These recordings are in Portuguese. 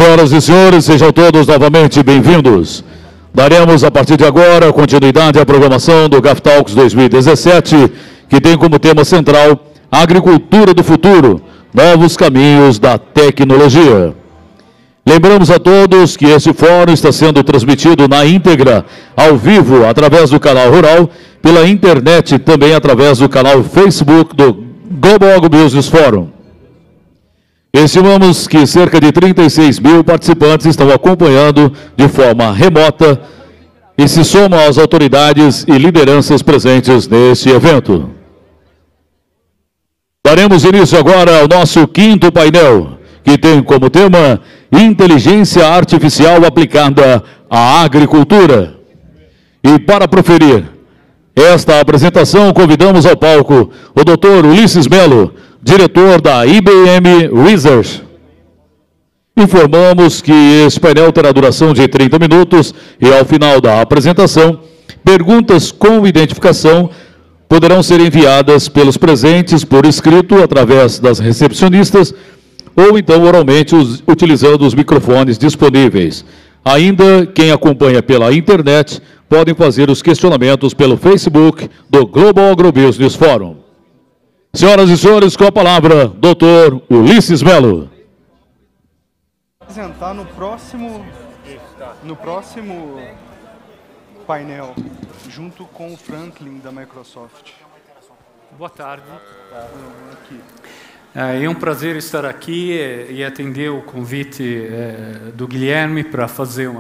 Senhoras e senhores, sejam todos novamente bem-vindos. Daremos, a partir de agora, continuidade à programação do GAF Talks 2017, que tem como tema central a agricultura do futuro, novos caminhos da tecnologia. Lembramos a todos que este fórum está sendo transmitido na íntegra, ao vivo, através do canal Rural, pela internet e também através do canal Facebook do Global Agrobusiness Forum. Estimamos que cerca de 36 mil participantes estão acompanhando de forma remota e se somam às autoridades e lideranças presentes neste evento. Daremos início agora ao nosso quinto painel, que tem como tema Inteligência Artificial aplicada à agricultura. E para proferir esta apresentação, convidamos ao palco o Dr. Ulisses Melo, diretor da IBM Research. Informamos que esse painel terá duração de 30 minutos e, ao final da apresentação, perguntas com identificação poderão ser enviadas pelos presentes por escrito através das recepcionistas ou então oralmente utilizando os microfones disponíveis. Ainda quem acompanha pela internet podem fazer os questionamentos pelo Facebook do Global Agrobusiness Forum. Senhoras e senhores, com a palavra, Dr. Ulisses Melo. Apresentar no próximo painel, junto com o Franklin da Microsoft. Boa tarde. É um prazer estar aqui e atender o convite do Guilherme para fazer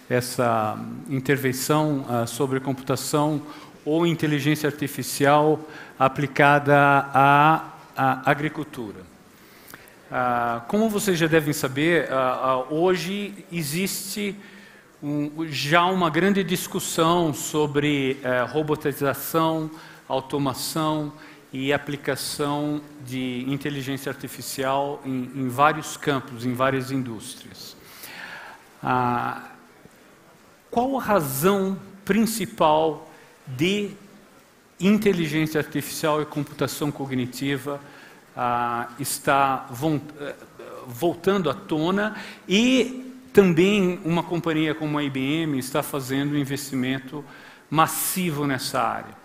essa intervenção sobre computação ou inteligência artificial aplicada à agricultura. Como vocês já devem saber, hoje existe já uma grande discussão sobre robotização, automação e aplicação de inteligência artificial em vários campos, em várias indústrias. Qual a razão principal de inteligência artificial e computação cognitiva está voltando à tona e também uma companhia como a IBM está fazendo um investimento massivo nessa área?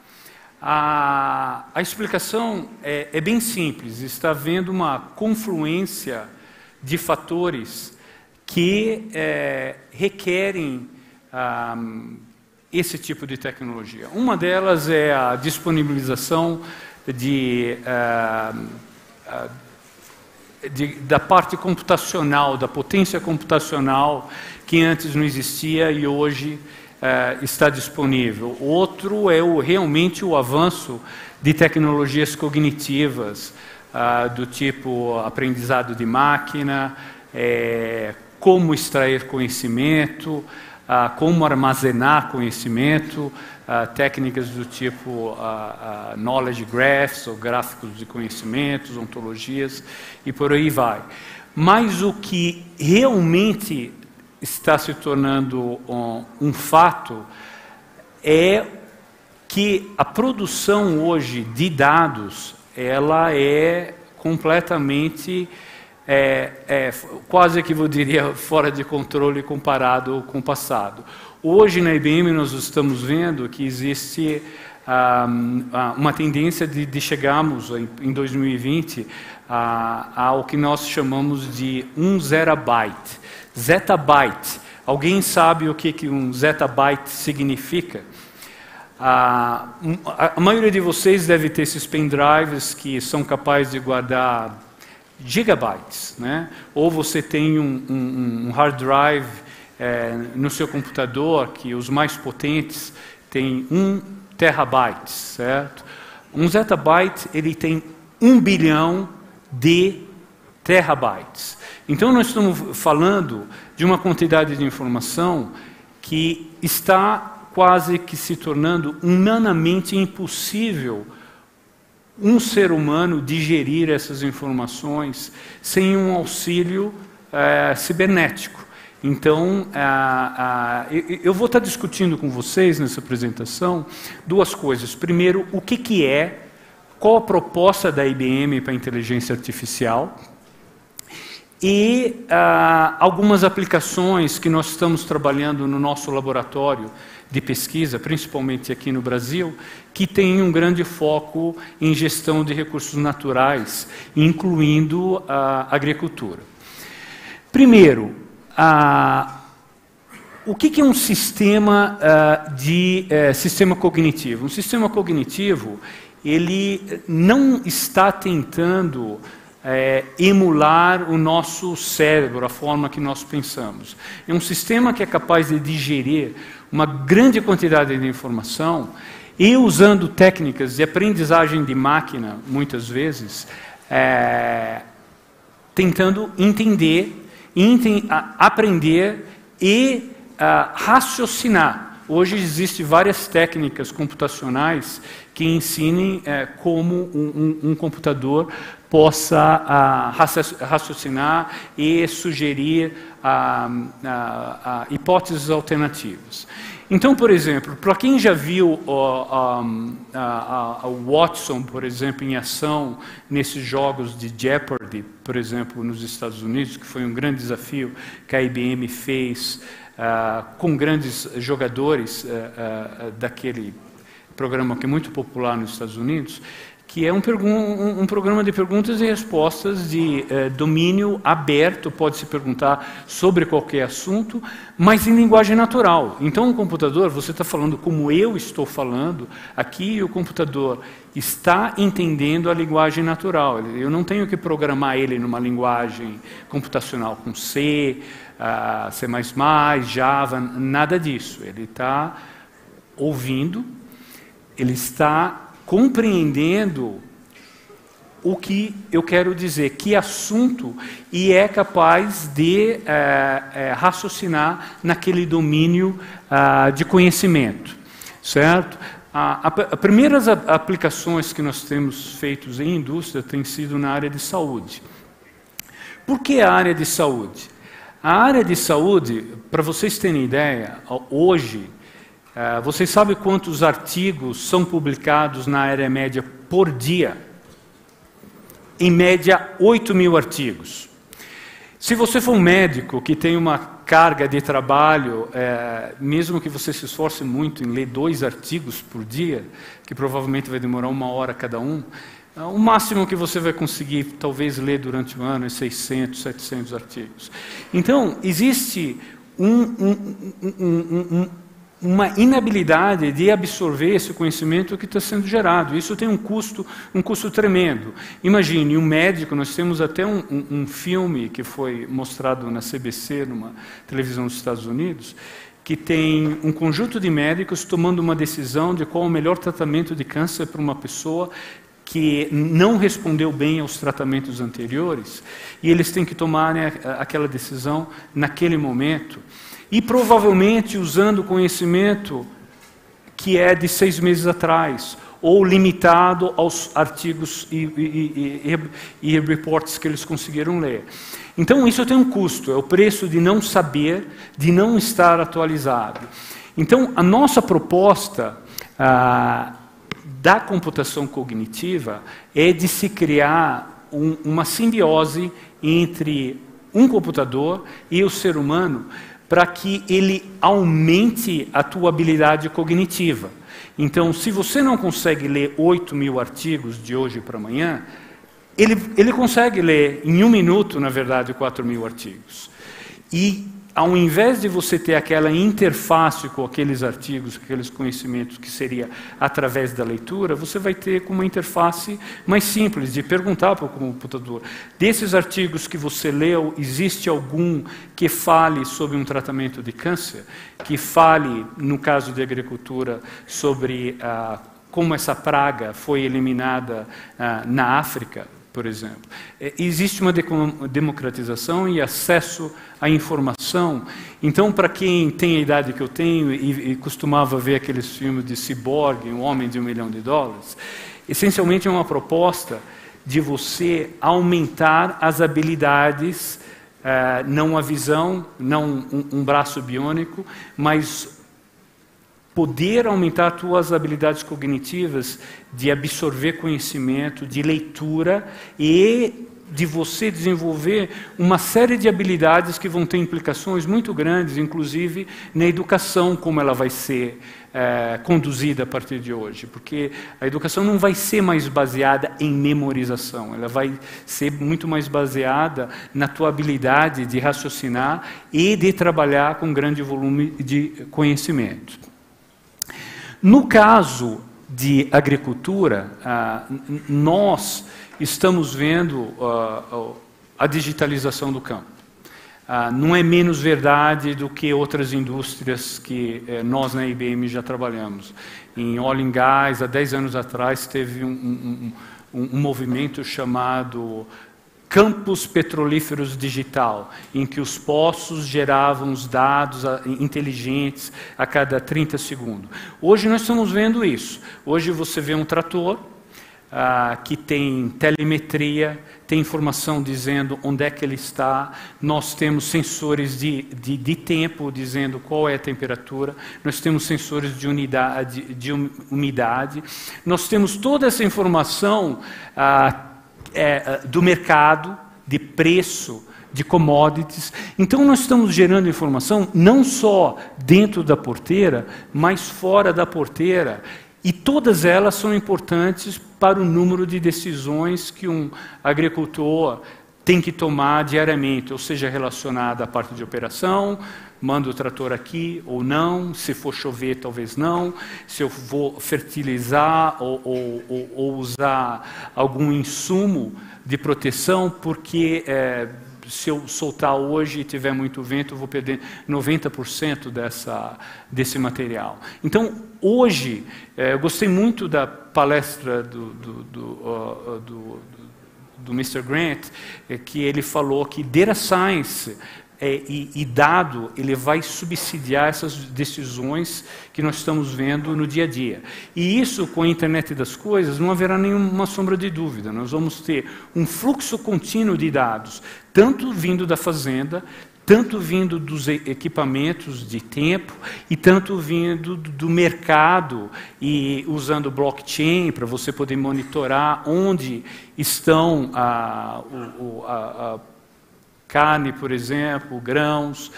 A explicação é bem simples, está havendo uma confluência de fatores que requerem esse tipo de tecnologia. Uma delas é a disponibilização da parte computacional, da potência computacional que antes não existia e hoje está disponível. Outro é realmente o avanço de tecnologias cognitivas, do tipo aprendizado de máquina, como extrair conhecimento, como armazenar conhecimento, técnicas do tipo knowledge graphs, ou gráficos de conhecimentos, ontologias, e por aí vai. Mas o que realmente está se tornando um fato é que a produção hoje de dados, ela é completamente quase que eu diria fora de controle comparado com o passado. Hoje na IBM nós estamos vendo que existe uma tendência de chegarmos em 2020 ao que nós chamamos de 1 zettabyte. Zettabyte. Alguém sabe o que um zettabyte significa? A maioria de vocês deve ter esses pendrives que são capazes de guardar gigabytes, né? Ou você tem um hard drive no seu computador que os mais potentes têm 1 terabyte, certo? Um zettabyte ele tem 1 bilhão de terabytes. Então nós estamos falando de uma quantidade de informação que está quase que se tornando humanamente impossível um ser humano digerir essas informações sem um auxílio cibernético. Então, eu vou estar discutindo com vocês nessa apresentação duas coisas. Primeiro, o que é, qual a proposta da IBM para a inteligência artificial e algumas aplicações que nós estamos trabalhando no nosso laboratório de pesquisa, principalmente aqui no Brasil, que tem um grande foco em gestão de recursos naturais, incluindo a agricultura. Primeiro, o que é um sistema sistema cognitivo? Um sistema cognitivo, ele não está tentando emular o nosso cérebro, a forma que nós pensamos. É um sistema que é capaz de digerir uma grande quantidade de informação e, usando técnicas de aprendizagem de máquina, muitas vezes, tentando entender, aprender e raciocinar. Hoje existem várias técnicas computacionais que ensinem como um computador possa raciocinar e sugerir hipóteses alternativas. Então, por exemplo, para quem já viu o Watson, por exemplo, em ação nesses jogos de Jeopardy, por exemplo, nos Estados Unidos, que foi um grande desafio que a IBM fez com grandes jogadores daquele programa que é muito popular nos Estados Unidos, que é um programa de perguntas e respostas de domínio aberto, pode se perguntar sobre qualquer assunto, mas em linguagem natural. Então, o computador, você está falando como eu estou falando, aqui o computador está entendendo a linguagem natural. Eu não tenho que programar ele numa linguagem computacional com C, C++, Java, nada disso. Ele está ouvindo, ele está compreendendo o que eu quero dizer, que assunto, e é capaz de raciocinar naquele domínio de conhecimento, certo? As primeiras aplicações que nós temos feito em indústria têm sido na área de saúde. Por que a área de saúde? A área de saúde, para vocês terem ideia, hoje, vocês sabem quantos artigos são publicados na área média por dia? Em média, 8.000 artigos. Se você for um médico que tem uma carga de trabalho, mesmo que você se esforce muito em ler 2 artigos por dia, que provavelmente vai demorar 1 hora cada um, o máximo que você vai conseguir, talvez, ler durante o ano é 600, 700 artigos. Então, existe uma inabilidade de absorver esse conhecimento que está sendo gerado. Isso tem um custo tremendo. Imagine, um médico, nós temos até um filme que foi mostrado na CBC, numa televisão dos Estados Unidos, que tem um conjunto de médicos tomando uma decisão de qual o melhor tratamento de câncer para uma pessoa que não respondeu bem aos tratamentos anteriores, e eles têm que tomar aquela decisão naquele momento. E provavelmente usando conhecimento que é de 6 meses atrás, ou limitado aos artigos e reportes que eles conseguiram ler. Então isso tem um custo, é o preço de não saber, de não estar atualizado. Então a nossa proposta da computação cognitiva é de se criar uma simbiose entre um computador e o ser humano, para que ele aumente a tua habilidade cognitiva. Então, se você não consegue ler 8.000 artigos de hoje para amanhã, ele consegue ler em 1 minuto, na verdade, 4.000 artigos. E, ao invés de você ter aquela interface com aqueles artigos, aqueles conhecimentos que seria através da leitura, você vai ter uma interface mais simples, de perguntar para o computador: desses artigos que você leu, existe algum que fale sobre um tratamento de câncer? Que fale, no caso de agricultura, sobre como essa praga foi eliminada na África, por exemplo. Existe uma democratização e acesso à informação. Então, para quem tem a idade que eu tenho e costumava ver aqueles filmes de Cyborg, Um Homem de $1 Milhão, essencialmente é uma proposta de você aumentar as habilidades, não a visão, não um braço biônico, mas poder aumentar as tuas habilidades cognitivas de absorver conhecimento, de leitura e de você desenvolver uma série de habilidades que vão ter implicações muito grandes, inclusive na educação, como ela vai ser conduzida a partir de hoje. Porque a educação não vai ser mais baseada em memorização, ela vai ser muito mais baseada na tua habilidade de raciocinar e de trabalhar com grande volume de conhecimento. No caso de agricultura, nós estamos vendo a digitalização do campo. Não é menos verdade do que outras indústrias que nós na IBM já trabalhamos. Em óleo e gás, há 10 anos atrás, teve um movimento chamado Campos Petrolíferos Digital, em que os poços geravam os dados inteligentes a cada 30 segundos. Hoje nós estamos vendo isso. Hoje você vê um trator que tem telemetria, tem informação dizendo onde é que ele está, nós temos sensores de tempo dizendo qual é a temperatura, nós temos sensores de umidade, nós temos toda essa informação do mercado, de preço, de commodities. Então nós estamos gerando informação não só dentro da porteira, mas fora da porteira. E todas elas são importantes para o número de decisões que um agricultor tem que tomar diariamente, ou seja, relacionada à parte de operação, manda o trator aqui ou não, se for chover talvez não, se eu vou fertilizar ou usar algum insumo de proteção, porque se eu soltar hoje e tiver muito vento, eu vou perder 90% desse material. Então, hoje, eu gostei muito da palestra do Mr. Grant, que ele falou que data science e dado, ele vai subsidiar essas decisões que nós estamos vendo no dia a dia. E isso, com a internet das coisas, não haverá nenhuma sombra de dúvida. Nós vamos ter um fluxo contínuo de dados, tanto vindo da fazenda, tanto vindo dos equipamentos de tempo, e tanto vindo do mercado, e usando blockchain para você poder monitorar onde estão carne, por exemplo, grãos,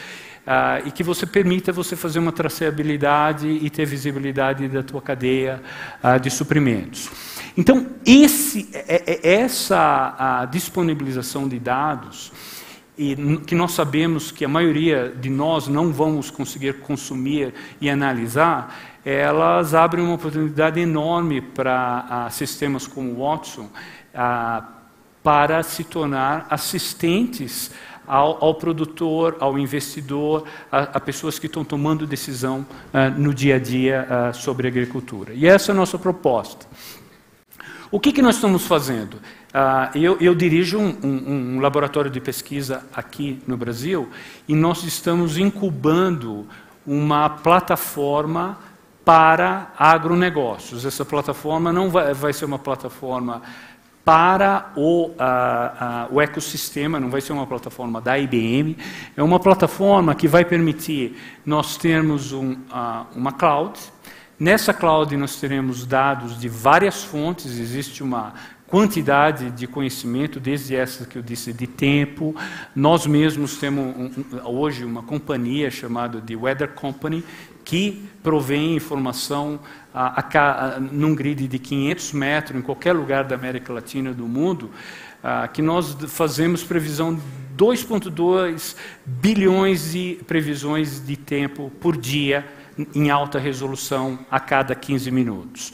e que você permita você fazer uma traceabilidade e ter visibilidade da tua cadeia de suprimentos. Então, essa disponibilização de dados, e que nós sabemos que a maioria de nós não vamos conseguir consumir e analisar, elas abrem uma oportunidade enorme para sistemas como o Watson, para se tornar assistentes ao produtor, ao investidor, a pessoas que estão tomando decisão no dia a dia sobre agricultura. E essa é a nossa proposta. O que nós estamos fazendo? Eu dirijo um laboratório de pesquisa aqui no Brasil, e nós estamos incubando uma plataforma para agronegócios. Essa plataforma não vai ser uma plataforma para o ecossistema, não vai ser uma plataforma da IBM, é uma plataforma que vai permitir nós termos uma cloud. Nessa cloud nós teremos dados de várias fontes, existe uma quantidade de conhecimento, desde essa que eu disse de tempo. Nós mesmos temos hoje uma companhia chamada de Weather Company, que provém informação num grid de 500 metros, em qualquer lugar da América Latina e do mundo, que nós fazemos previsão de 2,2 bilhões de previsões de tempo por dia, em alta resolução, a cada 15 minutos.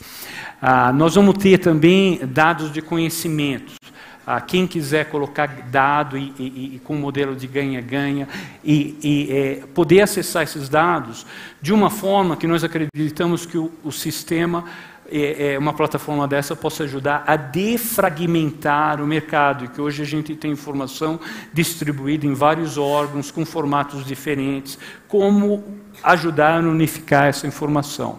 Nós vamos ter também dados de conhecimento. Quem quiser colocar dado e com modelo de ganha-ganha e poder acessar esses dados de uma forma que nós acreditamos que o sistema, uma plataforma dessa, possa ajudar a defragmentar o mercado, e que hoje a gente tem informação distribuída em vários órgãos, com formatos diferentes, como ajudar a unificar essa informação.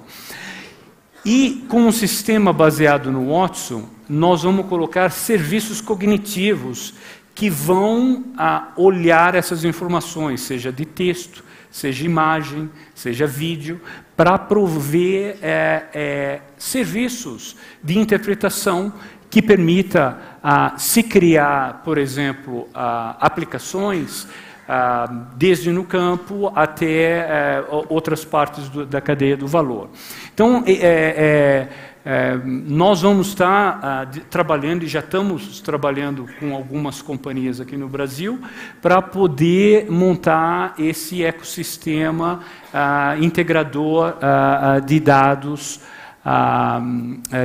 E com um sistema baseado no Watson, nós vamos colocar serviços cognitivos que vão olhar essas informações, seja de texto, seja imagem, seja vídeo, para prover serviços de interpretação que permita se criar, por exemplo, aplicações desde no campo até outras partes da cadeia do valor. Então, nós vamos estar trabalhando, e já estamos trabalhando com algumas companhias aqui no Brasil, para poder montar esse ecossistema integrador de dados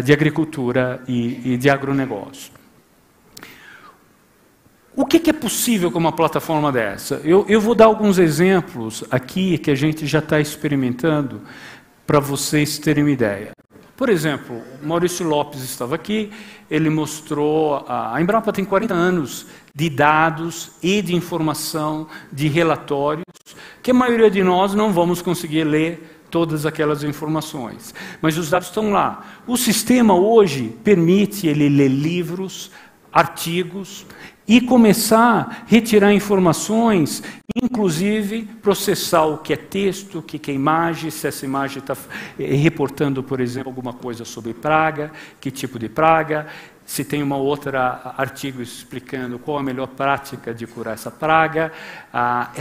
de agricultura e de agronegócio. O que é possível com uma plataforma dessa? Eu vou dar alguns exemplos aqui que a gente já está experimentando para vocês terem uma ideia. Por exemplo, Maurício Lopes estava aqui, ele mostrou, a Embrapa tem 40 anos de dados e de informação, de relatórios, que a maioria de nós não vamos conseguir ler todas aquelas informações. Mas os dados estão lá. O sistema hoje permite ele ler livros, artigos, e começar a retirar informações, inclusive processar o que é texto, o que é imagem, se essa imagem está reportando, por exemplo, alguma coisa sobre praga, que tipo de praga, se tem uma outra artigo explicando qual a melhor prática de curar essa praga.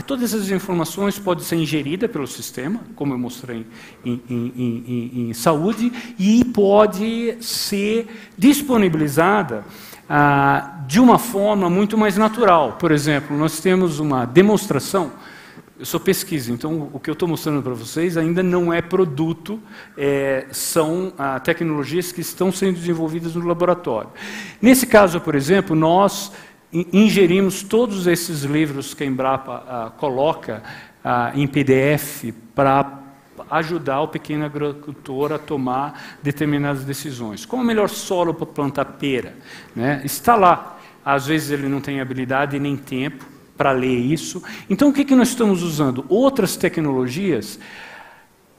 Todas essas informações podem ser ingeridas pelo sistema, como eu mostrei em saúde, e pode ser disponibilizada de uma forma muito mais natural. Por exemplo, nós temos uma demonstração, eu sou pesquisa, então o que eu estou mostrando para vocês ainda não é produto, são tecnologias que estão sendo desenvolvidas no laboratório. Nesse caso, por exemplo, nós ingerimos todos esses livros que a Embrapa coloca em PDF para ajudar o pequeno agricultor a tomar determinadas decisões. Qual o melhor solo para plantar pera? Né? Está lá. Às vezes ele não tem habilidade nem tempo para ler isso. Então o que nós estamos usando? Outras tecnologias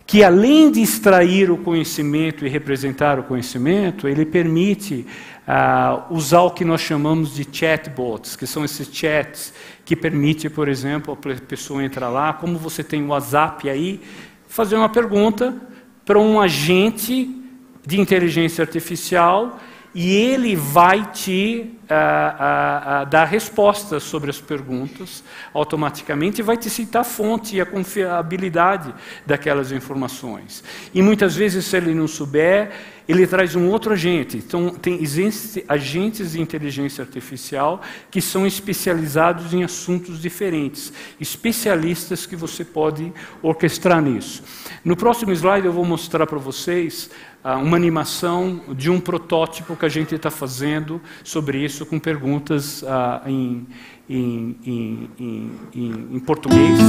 que, além de extrair o conhecimento e representar o conhecimento, ele permite usar o que nós chamamos de chatbots, que são esses chats que permite, por exemplo, a pessoa entrar lá, como você tem o WhatsApp aí, fazer uma pergunta para um agente de inteligência artificial e ele vai te dar respostas sobre as perguntas automaticamente e vai te citar a fonte e a confiabilidade daquelas informações. E muitas vezes, se ele não souber, ele traz um outro agente. Então, existem agentes de inteligência artificial que são especializados em assuntos diferentes, especialistas que você pode orquestrar nisso. No próximo slide eu vou mostrar para vocês uma animação de um protótipo que a gente está fazendo sobre isso, com perguntas em português.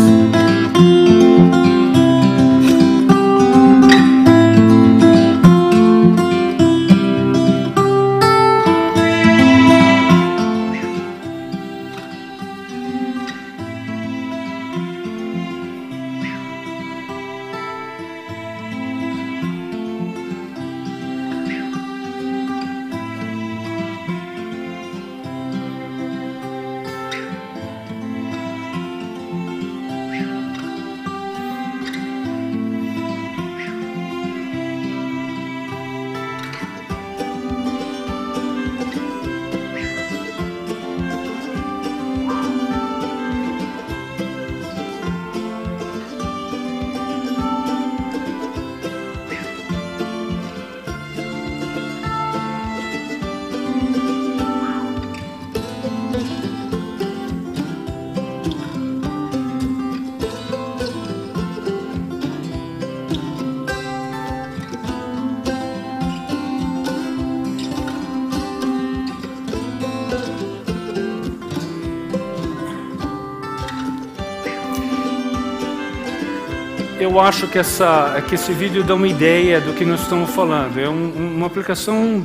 Eu acho que esse vídeo dá uma ideia do que nós estamos falando. É uma aplicação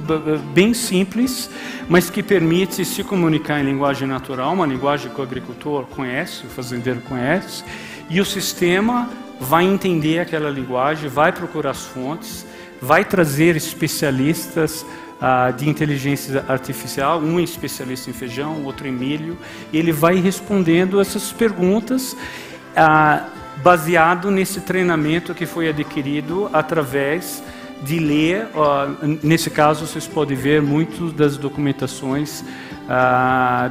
bem simples, mas que permite se comunicar em linguagem natural, uma linguagem que o agricultor conhece, o fazendeiro conhece, e o sistema vai entender aquela linguagem, vai procurar as fontes, vai trazer especialistas de inteligência artificial, um especialista em feijão, outro em milho, e ele vai respondendo essas perguntas baseado nesse treinamento que foi adquirido através de ler. Nesse caso, vocês podem ver muitas das documentações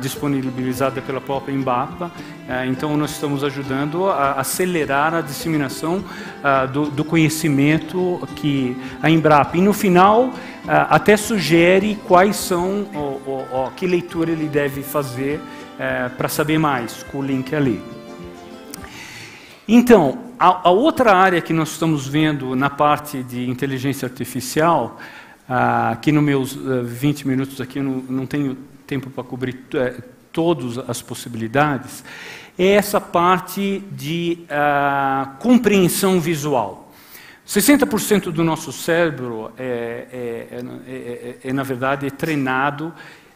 disponibilizadas pela própria Embrapa. Então, nós estamos ajudando a acelerar a disseminação do conhecimento que a Embrapa. E, no final, até sugere quais são, que leitura ele deve fazer para saber mais, com o link ali. Então, a outra área que nós estamos vendo na parte de inteligência artificial, que nos meus 20 minutos aqui eu não tenho tempo para cobrir todas as possibilidades, é essa parte de compreensão visual. 60% do nosso cérebro na verdade, treinado,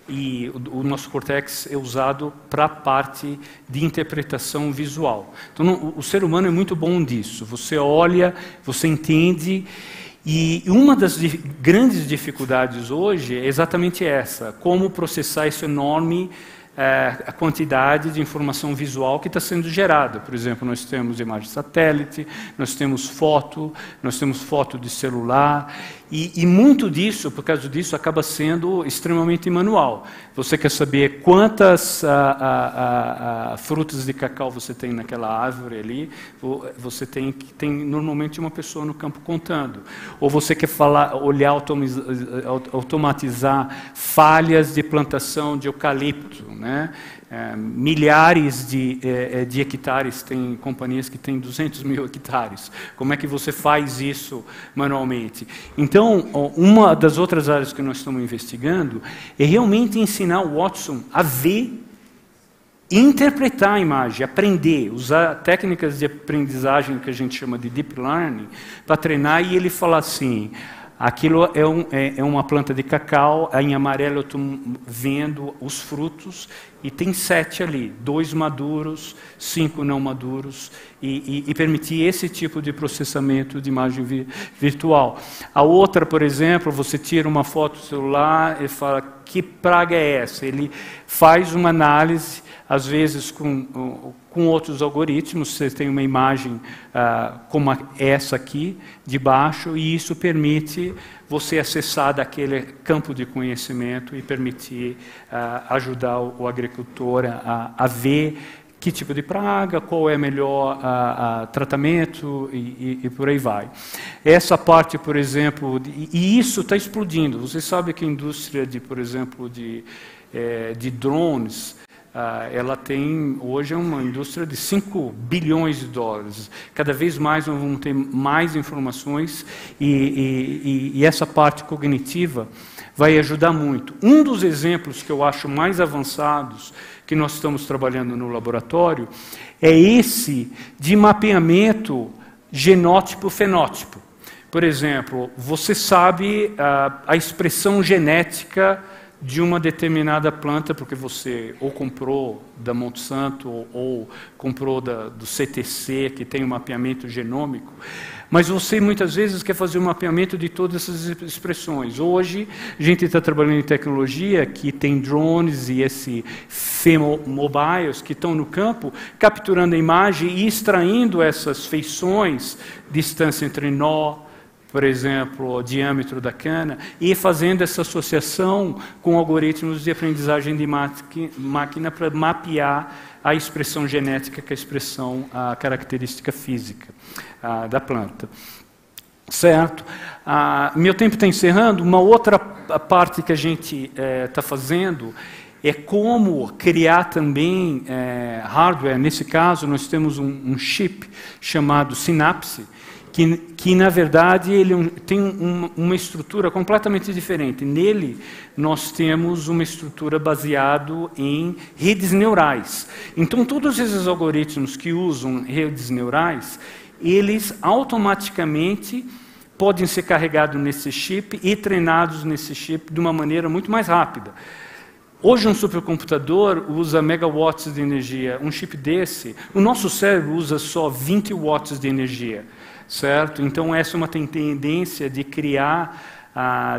e o nosso córtex é usado para a parte de interpretação visual. Então, o ser humano é muito bom disso. Você olha, você entende, e uma das grandes dificuldades hoje é exatamente essa: como processar esse enorme a quantidade de informação visual que está sendo gerada. Por exemplo, nós temos imagem de satélite, nós temos foto de celular, e muito disso, por causa disso, acaba sendo extremamente manual. Você quer saber quantas frutas de cacau você tem naquela árvore ali, você tem normalmente uma pessoa no campo contando. Ou você quer automatizar falhas de plantação de eucalipto, né? Milhares de hectares, tem companhias que têm 200 mil hectares. Como é que você faz isso manualmente? Então, uma das outras áreas que nós estamos investigando é realmente ensinar o Watson a ver e interpretar a imagem, aprender, usar técnicas de aprendizagem que a gente chama de deep learning, para treinar, e ele falar assim: aquilo é uma planta de cacau, em amarelo eu estou vendo os frutos, e tem 7 ali, 2 maduros, 5 não maduros, e permitir esse tipo de processamento de imagem virtual. A outra, por exemplo, você tira uma foto do celular e fala: que praga é essa? Ele faz uma análise, às vezes com outros algoritmos. Você tem uma imagem como essa aqui, de baixo, e isso permite você acessar daquele campo de conhecimento e permitir ajudar o agricultor a ver que tipo de praga, qual é melhor tratamento e por aí vai. Essa parte, por exemplo, e isso está explodindo. Você sabe que a indústria por exemplo, de drones, ela tem hoje uma indústria de 5 bilhões de dólares. Cada vez mais nós vamos ter mais informações, e essa parte cognitiva vai ajudar muito. Um dos exemplos que eu acho mais avançados que nós estamos trabalhando no laboratório é esse de mapeamento genótipo-fenótipo. Por exemplo, você sabe a expressão genética de uma determinada planta, porque você ou comprou da Monsanto ou comprou do CTC, que tem um mapeamento genômico, mas você muitas vezes quer fazer um mapeamento de todas essas expressões. Hoje, a gente está trabalhando em tecnologia que tem drones e esse mobiles que estão no campo, capturando a imagem e extraindo essas feições, distância entre nó, por exemplo, o diâmetro da cana, e fazendo essa associação com algoritmos de aprendizagem de máquina para mapear a expressão genética, que é a característica física da planta. Certo? Meu tempo está encerrando. Uma outra parte que a gente está fazendo é como criar também hardware. Nesse caso, nós temos um chip chamado Synapse, que na verdade ele tem uma estrutura completamente diferente. Nele nós temos uma estrutura baseada em redes neurais. Então todos esses algoritmos que usam redes neurais, eles automaticamente podem ser carregados nesse chip e treinados nesse chip de uma maneira muito mais rápida. Hoje um supercomputador usa megawatts de energia. Um chip desse, o nosso cérebro usa só 20 watts de energia. Certo? Então, essa é uma tendência de criar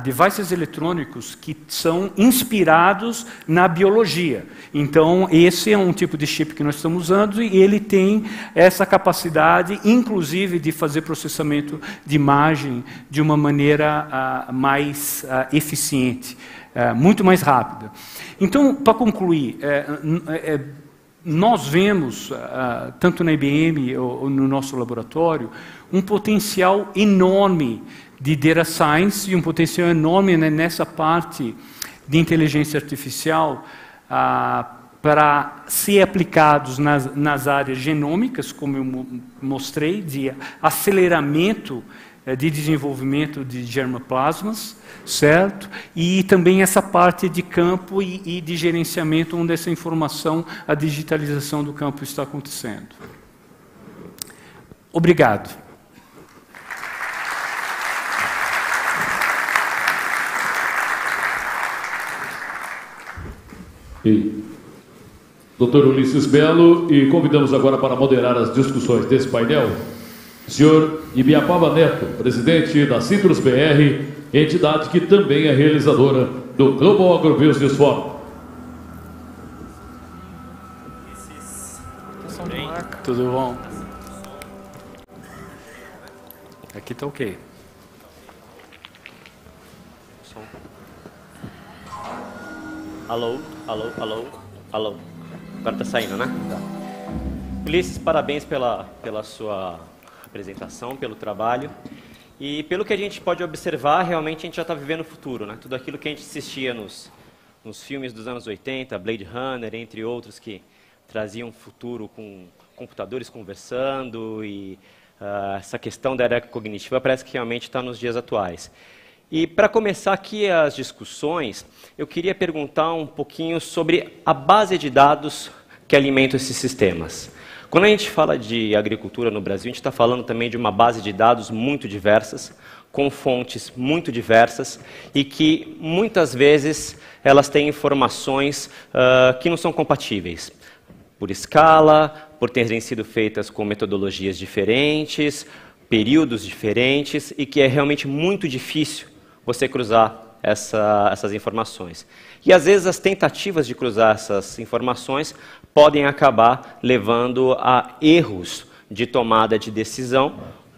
devices eletrônicos que são inspirados na biologia. Então, esse é um tipo de chip que nós estamos usando e ele tem essa capacidade, inclusive, de fazer processamento de imagem de uma maneira mais eficiente, muito mais rápida. Então, para concluir, nós vemos, tanto na IBM ou no nosso laboratório, um potencial enorme de data science e um potencial enorme, né, nessa parte de inteligência artificial para ser aplicados nas áreas genômicas, como eu mostrei, de aceleramento de desenvolvimento de germoplasmas, certo? E também essa parte de campo e de gerenciamento, onde essa informação, a digitalização do campo está acontecendo. Obrigado. Dr. Ulisses Belo, e convidamos agora para moderar as discussões desse painel, o senhor Ibiapaba Neto, presidente da Citrus BR, entidade que também é realizadora do Global Agrobusiness Forum. Tudo bom? Aqui está ok. Alô, alô, alô, alô. Agora está saindo, né? Tá. Ulisses, parabéns pela sua apresentação, pelo trabalho. E pelo que a gente pode observar, realmente a gente já está vivendo o futuro, né? Tudo aquilo que a gente assistia nos filmes dos anos 80, Blade Runner, entre outros, que traziam um futuro com computadores conversando e essa questão da era cognitiva parece que realmente está nos dias atuais. E para começar aqui as discussões, eu queria perguntar um pouquinho sobre a base de dados que alimenta esses sistemas. Quando a gente fala de agricultura no Brasil, a gente está falando também de uma base de dados muito diversas, com fontes muito diversas e que muitas vezes elas têm informações que não são compatíveis. Por escala, por terem sido feitas com metodologias diferentes, períodos diferentes e que é realmente muito difícil você cruzar essas informações. E às vezes as tentativas de cruzar essas informações podem acabar levando a erros de tomada de decisão,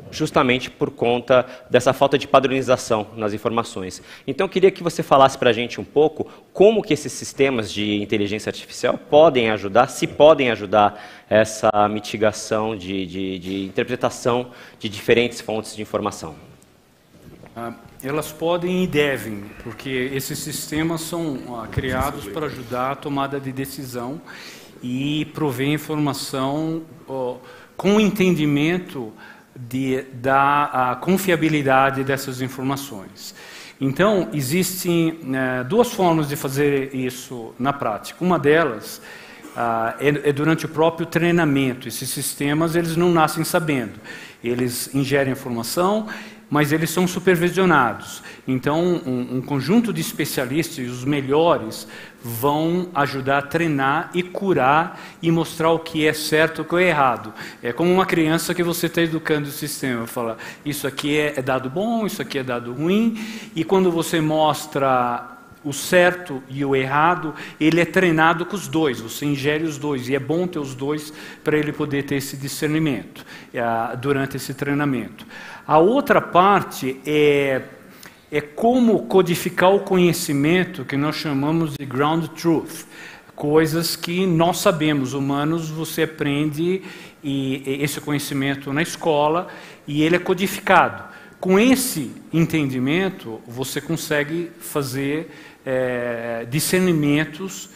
justamente por conta dessa falta de padronização nas informações. Então eu queria que você falasse para a gente um pouco como que esses sistemas de inteligência artificial podem ajudar, se podem ajudar essa mitigação de interpretação de diferentes fontes de informação. Elas podem e devem, porque esses sistemas são criados para ajudar a tomada de decisão e prover informação com o entendimento da confiabilidade dessas informações. Então, existem duas formas de fazer isso na prática. Uma delas é durante o próprio treinamento. Esses sistemas eles não nascem sabendo. Eles ingerem informação, mas eles são supervisionados. Então, um conjunto de especialistas, os melhores, vão ajudar a treinar e curar e mostrar o que é certo e o que é errado. É como uma criança que você está educando o sistema. Fala, isso aqui é dado bom, isso aqui é dado ruim. E quando você mostra o certo e o errado, ele é treinado com os dois, você ingere os dois, e é bom ter os dois para ele poder ter esse discernimento durante esse treinamento. A outra parte é como codificar o conhecimento que nós chamamos de ground truth, coisas que nós sabemos, humanos, você aprende esse conhecimento na escola e ele é codificado. Com esse entendimento, você consegue fazer discernimentos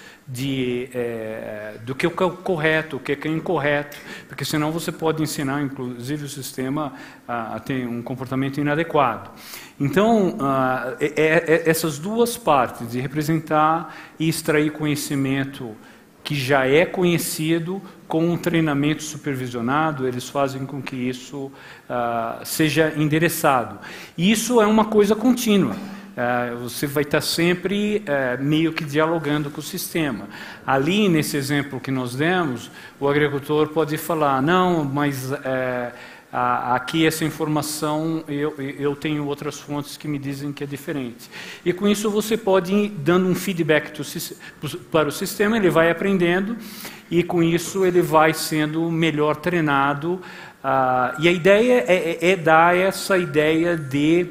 do que é correto, o que é incorreto, porque senão você pode ensinar, inclusive, o sistema a ter um comportamento inadequado. Então, essas duas partes, de representar e extrair conhecimento que já é conhecido, com um treinamento supervisionado, eles fazem com que isso seja endereçado. E isso é uma coisa contínua. Você vai estar sempre meio que dialogando com o sistema. Ali, nesse exemplo que nós demos, o agricultor pode falar, não, mas aqui essa informação eu tenho outras fontes que me dizem que é diferente. E com isso você pode ir dando um feedback para o sistema, ele vai aprendendo e com isso ele vai sendo melhor treinado. E a ideia é dar essa ideia de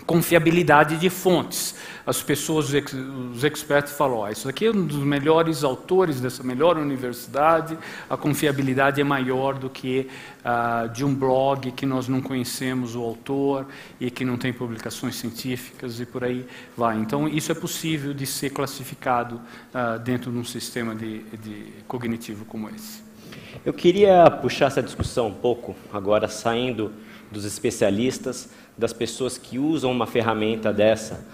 confiabilidade de fontes. As pessoas, os experts falam, isso aqui é um dos melhores autores dessa melhor universidade, a confiabilidade é maior do que de um blog que nós não conhecemos o autor e que não tem publicações científicas e por aí vai. Então, isso é possível de ser classificado dentro de um sistema de cognitivo como esse. Eu queria puxar essa discussão um pouco, agora saindo dos especialistas, das pessoas que usam uma ferramenta dessa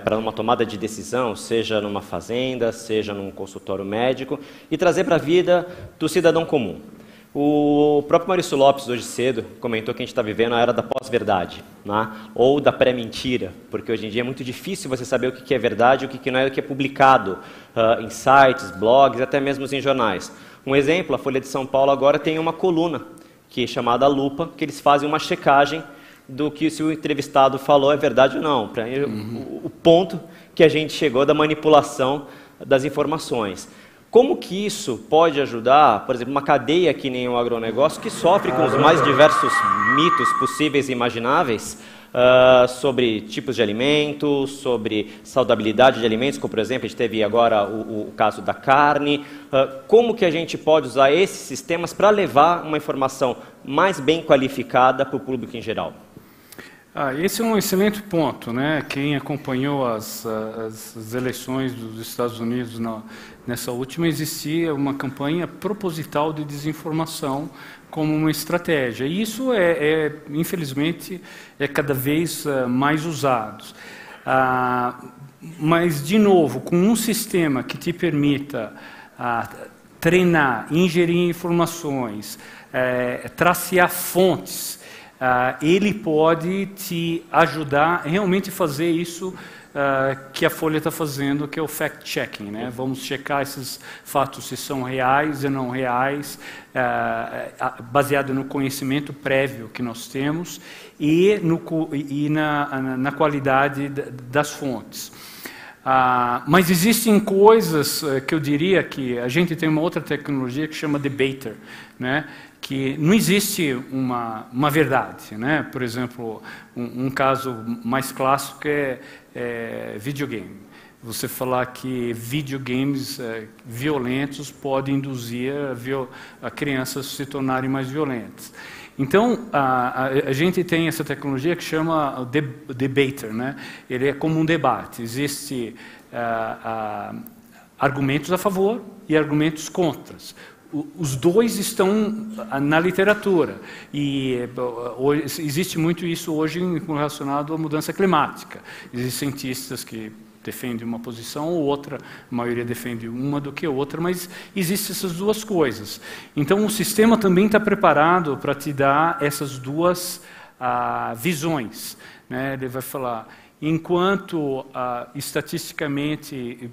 para uma tomada de decisão, seja numa fazenda, seja num consultório médico, e trazer para a vida do cidadão comum. O próprio Maurício Lopes, hoje cedo, comentou que a gente está vivendo a era da pós-verdade, né? Ou da pré-mentira, porque hoje em dia é muito difícil você saber o que é verdade e o que não é, o que é publicado em sites, blogs, até mesmo em jornais. Um exemplo, a Folha de São Paulo agora tem uma coluna, que é chamada Lupa, que eles fazem uma checagem do que se o entrevistado falou é verdade ou não, para o ponto que a gente chegou da manipulação das informações. Como que isso pode ajudar, por exemplo, uma cadeia que nem o agronegócio, que sofre com os mais diversos mitos possíveis e imagináveis, sobre tipos de alimentos, sobre saudabilidade de alimentos, como por exemplo, a gente teve agora o caso da carne. Como que a gente pode usar esses sistemas para levar uma informação mais bem qualificada para o público em geral? Esse é um excelente ponto, né? Quem acompanhou as eleições dos Estados Unidos nessa última, existia uma campanha proposital de desinformação como uma estratégia. E isso infelizmente, é cada vez mais usado. Mas, de novo, com um sistema que te permita treinar, ingerir informações, tracear fontes, ele pode te ajudar a realmente fazer isso que a Folha está fazendo, que é o fact-checking, né? Vamos checar esses fatos se são reais e não reais, baseado no conhecimento prévio que nós temos e na qualidade das fontes. Mas existem coisas que eu diria que a gente tem uma outra tecnologia que chama debater, né? Que não existe uma verdade, né? Por exemplo, um caso mais clássico é videogame. Você falar que videogames violentos podem induzir a crianças a se tornarem mais violentas. Então, a gente tem essa tecnologia que chama debater, né? Ele é como um debate. Existe argumentos a favor e argumentos contra. Os dois estão na literatura e existe muito isso hoje relacionado à mudança climática. Existem cientistas que defendem uma posição ou outra, a maioria defende uma do que outra, mas existem essas duas coisas. Então o sistema também está preparado para te dar essas duas visões, né? Ele vai falar, enquanto estatisticamente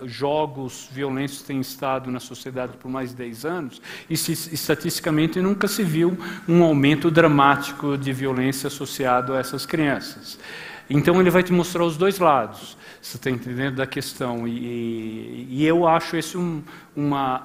jogos violentos têm estado na sociedade por mais de 10 anos, e estatisticamente nunca se viu um aumento dramático de violência associado a essas crianças. Então ele vai te mostrar os dois lados, você está entendendo da questão, e eu acho esse uma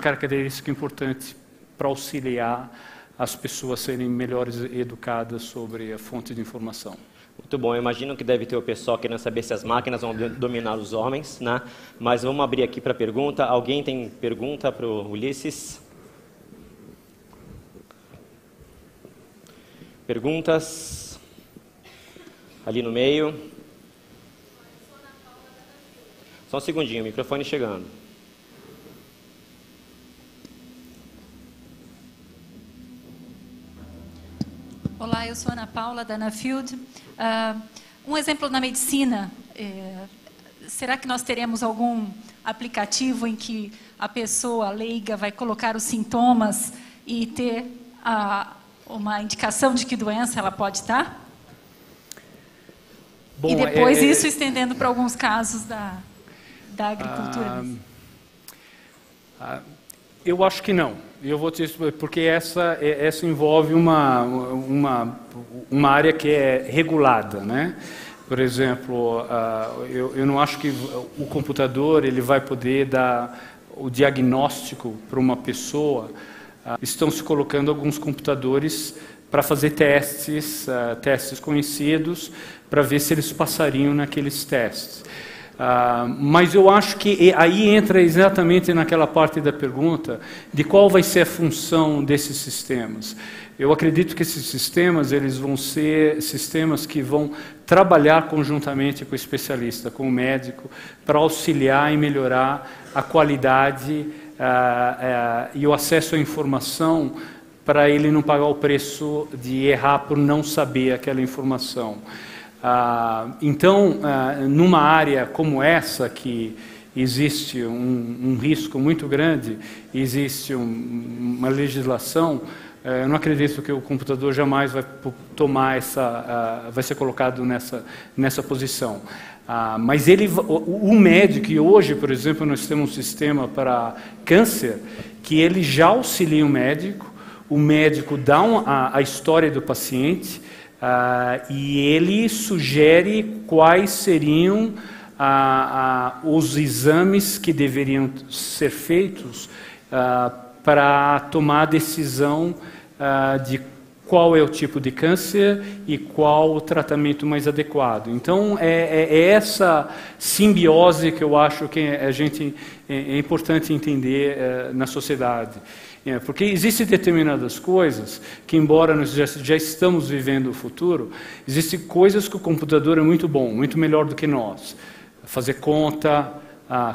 característica importante para auxiliar as pessoas a serem melhores educadas sobre a fonte de informação. Muito bom, eu imagino que deve ter o pessoal querendo saber se as máquinas vão dominar os homens, né? Mas vamos abrir aqui para pergunta. Alguém tem pergunta para o Ulisses? Perguntas? Ali no meio. Só um segundinho, o microfone chegando. Olá, eu sou Ana Paula, da Anafield. Um exemplo na medicina, será que nós teremos algum aplicativo em que a pessoa leiga vai colocar os sintomas e ter uma indicação de que doença ela pode estar? Bom, e depois isso estendendo para alguns casos da agricultura? Eu acho que não. Eu vou te explicar, porque essa envolve uma área que é regulada, né? Por exemplo, eu não acho que o computador ele vai poder dar o diagnóstico para uma pessoa. Estão se colocando alguns computadores para fazer testes conhecidos, para ver se eles passariam naqueles testes. Mas eu acho que aí entra exatamente naquela parte da pergunta de qual vai ser a função desses sistemas. Eu acredito que esses sistemas eles vão ser sistemas que vão trabalhar conjuntamente com o especialista, com o médico, para auxiliar e melhorar a qualidade e o acesso à informação, para ele não pagar o preço de errar por não saber aquela informação. Então, numa área como essa, que existe um risco muito grande, existe uma legislação, eu não acredito que o computador jamais vai tomar vai ser colocado nessa posição. Mas o médico, e hoje, por exemplo, nós temos um sistema para câncer, que ele já auxilia o médico dá a história do paciente, e ele sugere quais seriam os exames que deveriam ser feitos para tomar a decisão de qual é o tipo de câncer e qual o tratamento mais adequado. Então, é essa simbiose que eu acho que é importante entender na sociedade. Porque existem determinadas coisas que, embora nós já estamos vivendo o futuro, existem coisas que o computador é muito bom, muito melhor do que nós. Fazer conta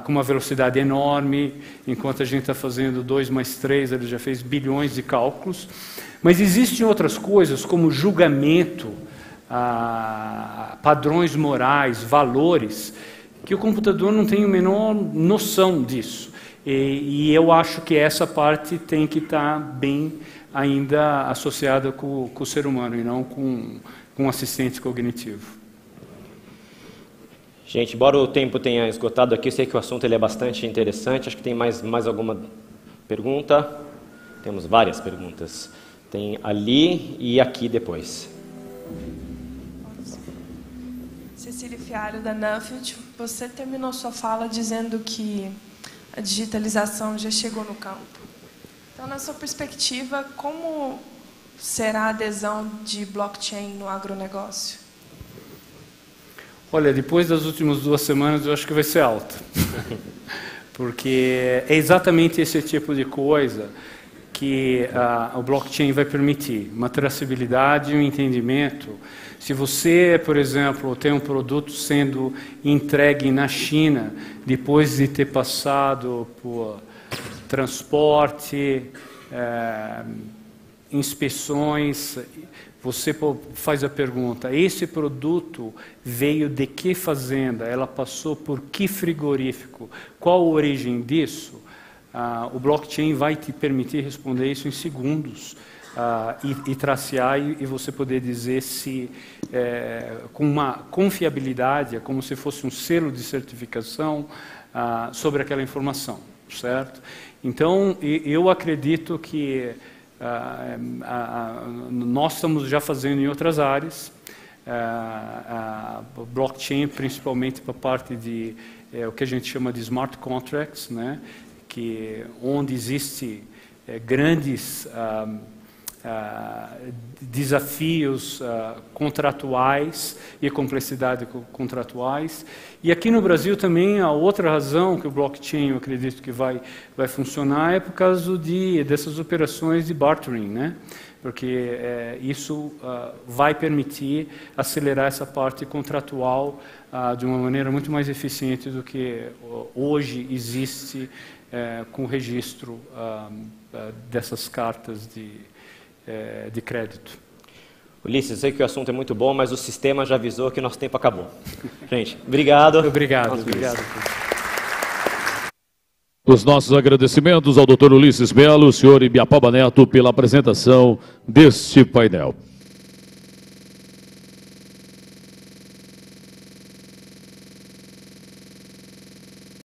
com uma velocidade enorme, enquanto a gente está fazendo 2 mais 3, ele já fez bilhões de cálculos. Mas existem outras coisas, como julgamento, padrões morais, valores, que o computador não tem a menor noção disso. E eu acho que essa parte tem que estar bem ainda associada com o ser humano e não com um assistente cognitivo. Gente, embora o tempo tenha esgotado aqui, eu sei que o assunto ele é bastante interessante. Acho que tem mais alguma pergunta? Temos várias perguntas. Tem ali e aqui depois. Cecília Fialho, da Nuffield. Você terminou sua fala dizendo que a digitalização já chegou no campo. Então, na sua perspectiva, como será a adesão de blockchain no agronegócio? Olha, depois das últimas 2 semanas, eu acho que vai ser alta. Porque é exatamente esse tipo de coisa que o blockchain vai permitir. Uma traçabilidade e um entendimento. Se você, por exemplo, tem um produto sendo entregue na China, depois de ter passado por transporte, inspeções, você faz a pergunta, esse produto veio de que fazenda? Ela passou por que frigorífico? Qual a origem disso? O blockchain vai te permitir responder isso em segundos. E tracear e você poder dizer se com uma confiabilidade, como se fosse um selo de certificação sobre aquela informação, certo? Então, eu acredito que nós estamos já fazendo em outras áreas, blockchain principalmente para a parte de o que a gente chama de smart contracts, né? Onde existe grandes desafios contratuais e complexidade contratuais. E aqui no Brasil também a outra razão que o blockchain, eu acredito que vai funcionar, é por causa dessas operações de bartering, né? Porque isso vai permitir acelerar essa parte contratual de uma maneira muito mais eficiente do que hoje existe com o registro dessas cartas de crédito. Ulisses, eu sei que o assunto é muito bom, mas o sistema já avisou que nosso tempo acabou. Gente, obrigado. Obrigado. Os nossos agradecimentos ao Dr. Ulisses Melo, senhor Ibiapaba Neto, pela apresentação deste painel.